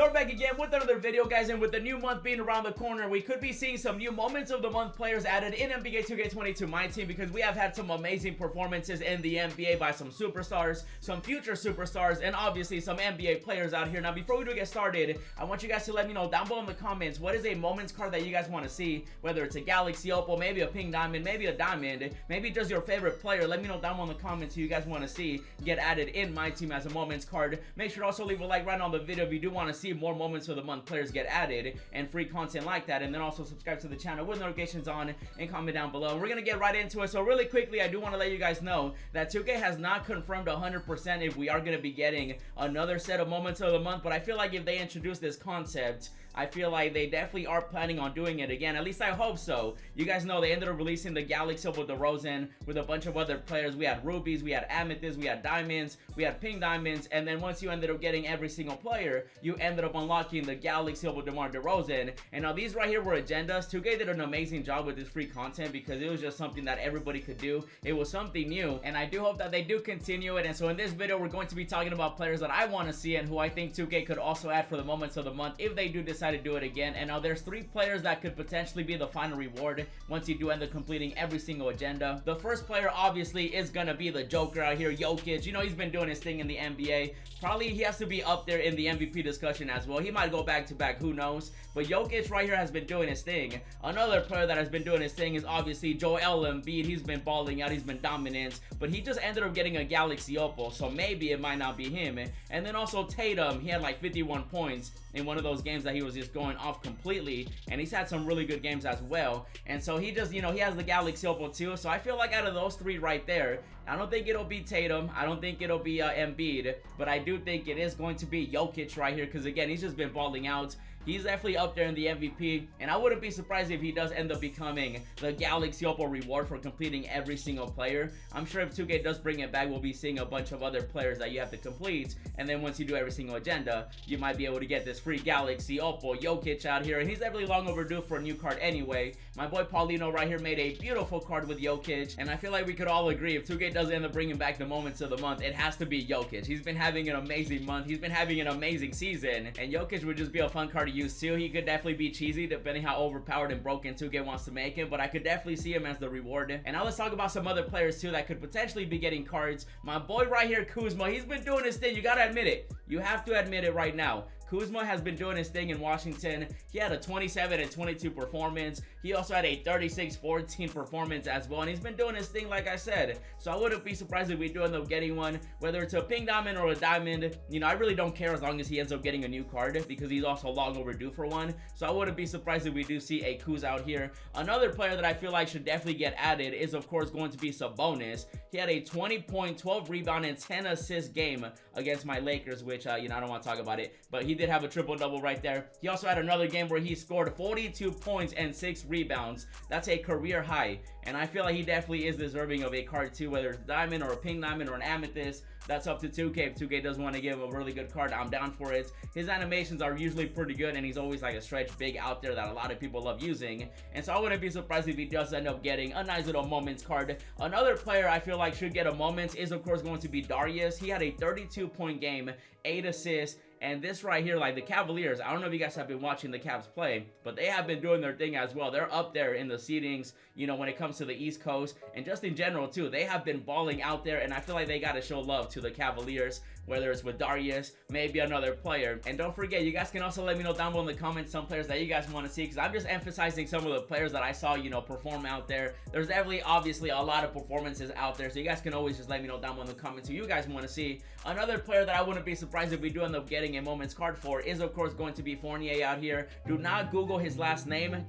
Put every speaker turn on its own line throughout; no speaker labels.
we're back again with another video, guys, and with the new month being around the corner, we could be seeing some new moments of the month players added in NBA 2K22 Myteam, because we have had some amazing performances in the NBA by some superstars, some future superstars, and obviously some NBA players out here. Now, before we do get started, I want you guys to let me know down below in the comments, what is a moments card that you guys want to see, whether it's a Galaxy Opal, maybe a pink diamond, maybe a diamond, maybe just your favorite player. Let me know down below in the comments who you guys want to see get added in my team as a moments card. Make sure to also leave a like right on the video if you do want to see more moments of the month players get added and free content like that, and then also subscribe to the channel with notifications on and comment down below. We're gonna get right into it. So really quickly, I do want to let you guys know that 2K has not confirmed 100% if we are going to be getting another set of moments of the month, but I feel like if they introduce this concept, I feel like they definitely are planning on doing it again. At least I hope so. You guys know they ended up releasing the Galaxy with the DeRozan with a bunch of other players. We had rubies, we had amethysts, we had diamonds, we had pink diamonds, and then once you ended up getting every single player, you ended up unlocking the Galaxy with DeMar DeRozan. And now these right here were agendas. 2K did an amazing job with this free content because it was just something that everybody could do. It was something new, and I do hope that they do continue it. And so in this video, we're going to be talking about players that I want to see and who I think 2K could also add for the moments of the month if they do decide to do it again. And now there's 3 players that could potentially be the final reward once you do end up completing every single agenda. The first player obviously is gonna be the Joker out here, Jokic. You know, he's been doing his thing in the NBA. Probably he has to be up there in the MVP discussion as well. He might go back to back, who knows, but Jokic right here has been doing his thing. Another player that has been doing his thing is obviously Joel Embiid. He's been balling out, he's been dominant, but he just ended up getting a Galaxy Opal, so maybe it might not be him. And then also Tatum, he had like 51 points in one of those games that he was just going off completely, and he's had some really good games as well. And so he just, you know, he has the Galaxy Opal too. So I feel like out of those 3 right there, I don't think it'll be Tatum, I don't think it'll be Embiid, but I do think it is going to be Jokic right here, because again, he's just been balling out. He's definitely up there in the MVP, and I wouldn't be surprised if he does end up becoming the Galaxy Opal reward for completing every single player. I'm sure if 2K does bring it back, we'll be seeing a bunch of other players that you have to complete, and then once you do every single agenda, you might be able to get this free Galaxy Opal Jokic out here, and he's definitely long overdue for a new card anyway. My boy Paulino right here made a beautiful card with Jokic, and I feel like we could all agree if 2K does end up bringing back the moments of the month, it has to be Jokic. He's been having an amazing month, he's been having an amazing season, and Jokic would just be a fun card to use too. He could definitely be cheesy depending how overpowered and broken 2K wants to make him, but I could definitely see him as the reward. And now let's talk about some other players too that could potentially be getting cards. My boy right here, Kuzma, he's been doing his thing. You gotta admit it. You have to admit it right now. Kuzma has been doing his thing in Washington. He had a 27 and 22 performance. He also had a 36-14 performance as well, and he's been doing his thing like I said. So I wouldn't be surprised if we do end up getting one, whether it's a pink diamond or a diamond. You know, I really don't care as long as he ends up getting a new card, because he's also long overdue for one. So I wouldn't be surprised if we do see a Kuz out here. Another player that I feel like should definitely get added is of course going to be Sabonis. He had a 20-point, 12 rebound and 10 assist game against my Lakers, which you know, I don't want to talk about it, but he did have a triple-double right there. He also had another game where he scored 42 points and 6 rebounds. That's a career high, and I feel like he definitely is deserving of a card too, whether it's a diamond or a pink diamond or an amethyst. That's up to 2K. If 2K does want to give him a really good card, I'm down for it. His animations are usually pretty good, and he's always like a stretch big out there that a lot of people love using. And so I wouldn't be surprised if he does end up getting a nice little moments card. Another player I feel like should get a moments is of course going to be Darius. He had a 32-point game, 8 assists. And this right here, like the Cavaliers, I don't know if you guys have been watching the Cavs play, but they have been doing their thing as well. They're up there in the seedings, you know, when it comes to the East Coast, and just in general too. They have been balling out there, and I feel like they got to show love to the Cavaliers, whether it's with Darius, maybe another player. And don't forget, you guys can also let me know down below in the comments some players that you guys want to see, because I'm just emphasizing some of the players that I saw, you know, perform out there. There's definitely, obviously, a lot of performances out there, so you guys can always just let me know down below in the comments who you guys want to see. Another player that I wouldn't be surprised if we do end up getting a moments card for is of course going to be Fournier out here. Do not Google his last name. I'm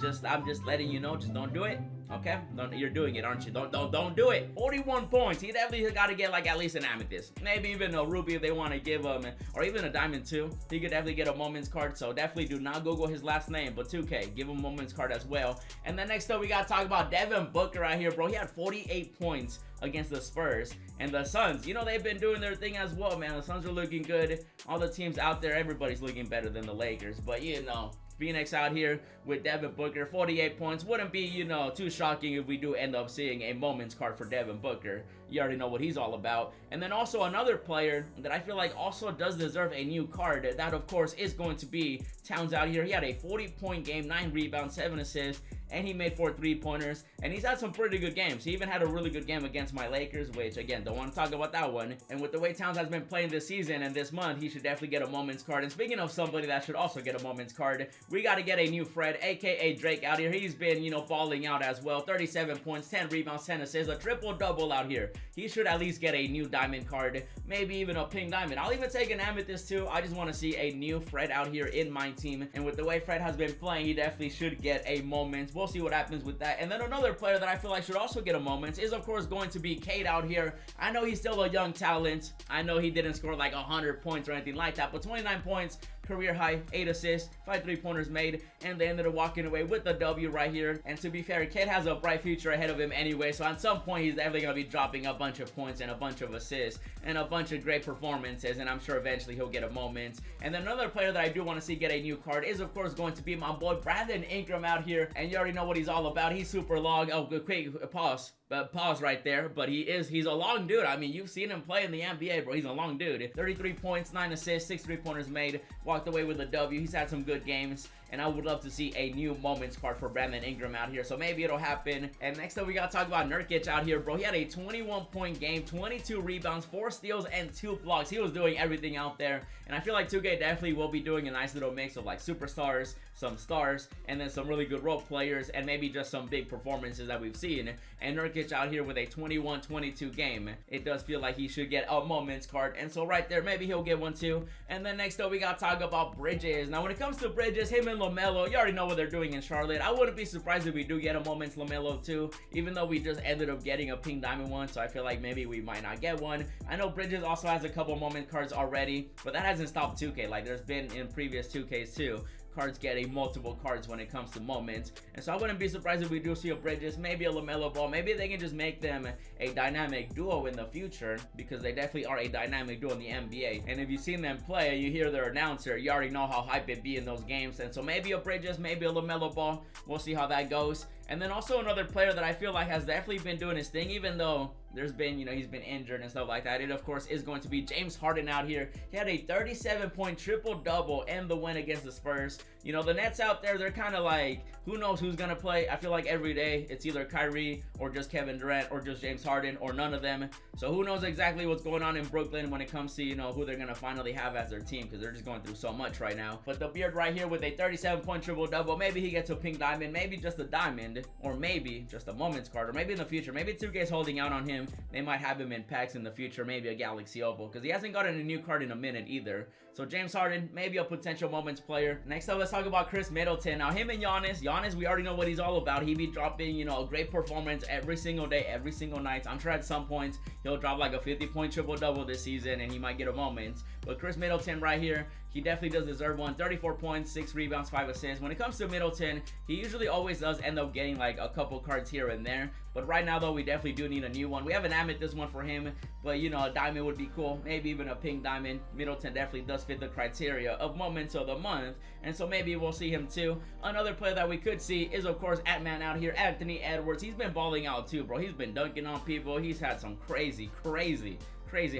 just letting you know, just don't do it. Okay, you're doing it, aren't you? Don't do it. 41 points. He definitely got to get like at least an amethyst, maybe even a ruby if they want to give him, or even a diamond too. He could definitely get a moments card. So definitely do not Google his last name, but 2K, give him a moments card as well. And then next up, we got to talk about Devin Booker right here, bro. He had 48 points against the Spurs. And the Suns, you know, they've been doing their thing as well, man. The Suns are looking good. All the teams out there, everybody's looking better than the Lakers, but you know, Phoenix out here with Devin Booker, 48 points. Wouldn't be, you know, too shocking if we do end up seeing a moments card for Devin Booker. You already know what he's all about. And then also another player that I feel like also does deserve a new card. That, of course, is going to be Towns out here. He had a 40-point game, 9 rebounds, 7 assists, and he made 4 3-pointers, and he's had some pretty good games. He even had a really good game against my Lakers, which, again, don't want to talk about that one. And with the way Towns has been playing this season and this month, he should definitely get a moments card. And speaking of somebody that should also get a moments card, we got to get a new Fred, aka Drake, out here. He's been, you know, balling out as well. 37 points, 10 rebounds, 10 assists, a triple-double out here. He should at least get a new diamond card, maybe even a pink diamond. I'll even take an amethyst too. I just want to see a new Fred out here in my team. And with the way Fred has been playing, he definitely should get a moments. We'll see what happens with that. And then another player that I feel like should also get a moments is, of course, going to be Cade out here. I know he's still a young talent. I know he didn't score like 100 points or anything like that, but 29 points, career high, 8 assists, 5 3-pointers made, and they ended up walking away with the W right here. And to be fair, Cade has a bright future ahead of him anyway, so at some point he's definitely going to be dropping a bunch of points and a bunch of assists and a bunch of great performances, and I'm sure eventually he'll get a moment. And then another player that I do want to see get a new card is, of course, going to be my boy Brandon Ingram out here, and you already know what he's all about. He's super long. Oh, quick pause. Pause right there, but he's a long dude. I mean, you've seen him play in the NBA, bro. He's a long dude. 33 points, 9 assists, 6 3-pointers made, walked away with a W. He's had some good games, and I would love to see a new moments card for Brandon Ingram out here, so maybe it'll happen. And next up, we gotta talk about Nurkic out here, bro. He had a 21-point game, 22 rebounds, 4 steals, and 2 blocks. He was doing everything out there, and I feel like 2K definitely will be doing a nice little mix of like superstars, some stars, and then some really good role players, and maybe just some big performances that we've seen. And Nurkic out here with a 21-22 game. It does feel like he should get a moments card, and so right there, maybe he'll get one too. And then next up, we gotta talk about Bridges. Now, when it comes to Bridges, him and LaMelo, you already know what they're doing in Charlotte. I wouldn't be surprised if we do get a moments LaMelo too, even though we just ended up getting a pink diamond one, so I feel like maybe we might not get one. I know Bridges also has a couple moment cards already, but that hasn't stopped 2K. Like, there's been in previous 2Ks too, cards getting multiple cards when it comes to moments. And so I wouldn't be surprised if we do see a Bridges, maybe a LaMelo Ball. Maybe they can just make them a dynamic duo in the future, because they definitely are a dynamic duo in the NBA. And if you've seen them play, you hear their announcer, you already know how hype it be in those games. And so maybe a Bridges, maybe a LaMelo Ball. We'll see how that goes. And then also another player that I feel like has definitely been doing his thing, even though there's been, you know, he's been injured and stuff like that. It, of course, is going to be James Harden out here. He had a 37-point triple-double in the win against the Spurs. You know, the Nets out there, they're kind of like, who knows who's going to play? I feel like every day it's either Kyrie or just Kevin Durant or just James Harden or none of them. So who knows exactly what's going on in Brooklyn when it comes to, you know, who they're going to finally have as their team, because they're just going through so much right now. But the Beard right here with a 37-point triple-double, maybe he gets a pink diamond, maybe just a diamond, or maybe just a moments card, or maybe in the future, maybe 2K's holding out on him. They might have him in packs in the future, maybe a Galaxy Opal, because he hasn't gotten a new card in a minute either. So James Harden, maybe a potential moments player. Next up, let's talk about Chris Middleton. Now, him and Giannis, we already know what he's all about. He be dropping, you know, a great performance every single day, every single night. I'm sure at some point he'll drop like a 50-point triple-double this season, and he might get a moment. But Chris Middleton right here, he definitely does deserve one. 34 points, 6 rebounds, 5 assists. When it comes to Middleton, he usually always does end up getting like a couple cards here and there. But right now, though, we definitely do need a new one. We have an amethyst one for him, but, you know, a diamond would be cool. Maybe even a pink diamond. Middleton definitely does fit the criteria of moments of the month, and so maybe we'll see him too. Another player that we could see is, of course, Ant-Man out here, Anthony Edwards. He's been balling out too, bro. He's been dunking on people. He's had some crazy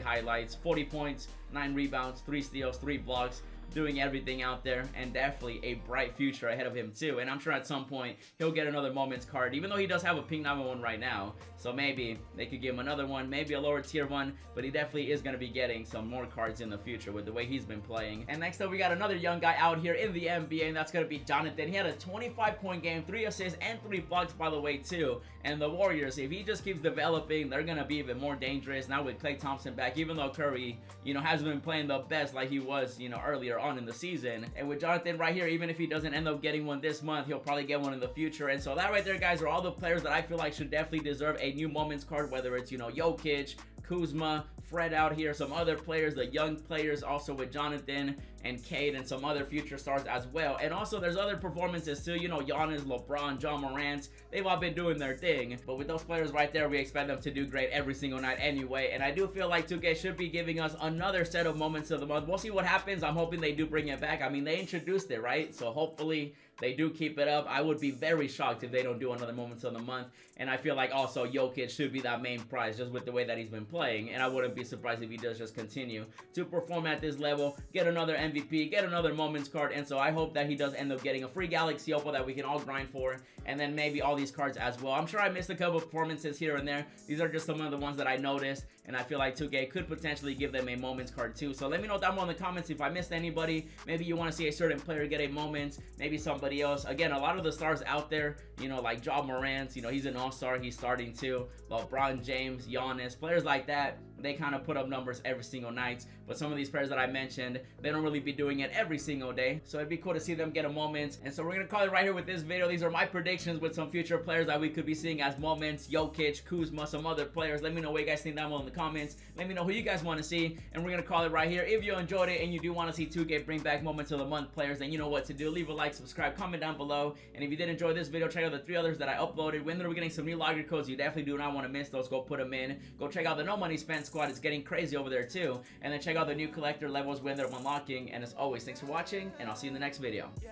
highlights. 40 points, 9 rebounds, 3 steals, 3 blocks, doing everything out there, and definitely a bright future ahead of him too. And I'm sure at some point he'll get another moments card, even though he does have a pink diamond one right now. So maybe they could give him another one, maybe a lower tier one, but he definitely is going to be getting some more cards in the future with the way he's been playing. And next up, we got another young guy out here in the NBA, and that's going to be Jonathan. He had a 25-point game, 3 assists, and 3 blocks, by the way, too. And the Warriors, if he just keeps developing, they're going to be even more dangerous now with Klay Thompson back, even though Curry, you know, hasn't been playing the best like he was, you know, earlier on in the season. And with Jonathan right here, even if he doesn't end up getting one this month, he'll probably get one in the future. And so that right there, guys, are all the players that I feel like should definitely deserve a new moments card, whether it's, you know, Jokic, Kuzma, Fred out here, some other players, the young players also with Jonathan, and Cade and some other future stars as well. And also there's other performances too, you know, Giannis, LeBron, John Morant, they've all been doing their thing. But with those players right there, we expect them to do great every single night anyway. And I do feel like 2K should be giving us another set of moments of the month. We'll see what happens. I'm hoping they do bring it back. I mean, they introduced it, right? So hopefully they do keep it up. I would be very shocked if they don't do another moments of the month. And I feel like also Jokic should be that main prize just with the way that he's been playing. And I wouldn't be surprised if he does just continue to perform at this level, get another MVP, get another moments card. And so I hope that he does end up getting a free Galaxy Opal that we can all grind for. And then maybe all these cards as well. I'm sure I missed a couple of performances here and there. These are just some of the ones that I noticed. And I feel like 2K could potentially give them a moments card too. So let me know down below in the comments if I missed anybody. Maybe you want to see a certain player get a moment. Maybe somebody else. Again, a lot of the stars out there, you know, like John Morant, you know, he's an all-star. He's starting too. LeBron James, Giannis, players like that, they kind of put up numbers every single night. But some of these players that I mentioned, they don't really be doing it every single day. So it'd be cool to see them get a moment. And so we're going to call it right here with this video. These are my predictions with some future players that we could be seeing as moments. Jokic, Kuzma, some other players. Let me know what you guys think down below in the comments. Let me know who you guys want to see. And we're going to call it right here. If you enjoyed it and you do want to see 2K bring back moments of the month players, then you know what to do. Leave a like, subscribe, comment down below. And if you did enjoy this video, check out the 3 others that I uploaded. When we're getting some new logger codes, you definitely do not want to miss those. Go put them in. Go check out the No Money Spent squad. It's getting crazy over there too. And then check out the new collector levels when they're unlocking. And as always, thanks for watching, and I'll see you in the next video.
Yeah,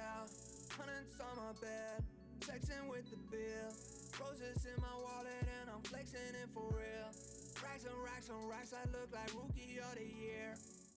hundreds on my bed, texting with the bill, roses in my wallet, and I'm flexing it for real. Racks and racks and racks, I look like rookie of the year.